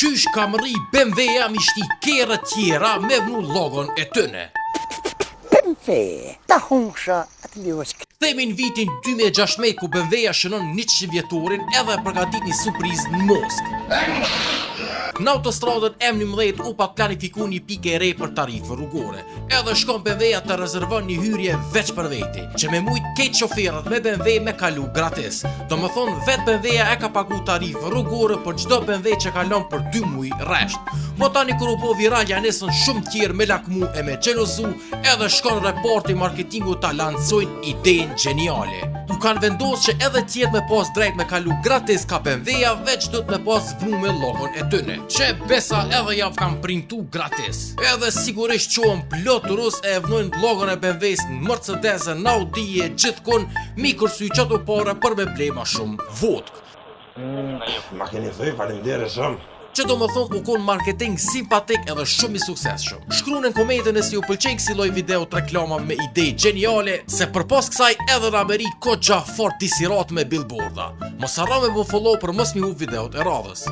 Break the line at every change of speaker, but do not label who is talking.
Qysh kam rri BMW-ja mi shti kera tjera me vnu logon e tëne.
BMW, ta hunsha atë ljosk.
Themin vitin 2016 ku BMW-ja shënon 100 vjetorin edhe përgatit një surprizë në Moskë. Në autostradën M11 u pa planifiku një pike e re për tarifë rrugore. Edhe shkon BMW-ja të rezervon një hyrje veç për veti, që me mujt ketë shoferët me BMW me kalu gratis. Do më thonë vetë BMW-ja e ka pagu tarifë rrugore për çdo BMW që kalon për 2 muj rresht. Mo tani kur u bo viral ja nesën shumë tjerë me lakmu e me xhelozu, edhe shkon reporti marketingu ta lancojnë idenë gjeniale. U kanë vendos që edhe tjetë me pas drejt me kalu gratis ka BMW-ja, veç do të me pas vnu me logon e tëne. Që besa edhe javë kam printu gratis. Edhe sigurisht qohën plot rus e vnojnë logon e BMW-s në Mercedes, në Audi e gjithkun, mi kërsy qëto pare për me ble ma shumë vodkë.
Ma keni thëj, faleminderit shumë.
Që do më thonë u konë marketing simpatik edhe shumë i suksesshëm. Shkruani në komentën e si u pëlqen kësi lloj video të reklama me ide gjeniale, se përpas kësaj edhe në Amerikë kogja fort disirat me billboarda. Mos harro me bu follow për mos mi hu videot e radhës.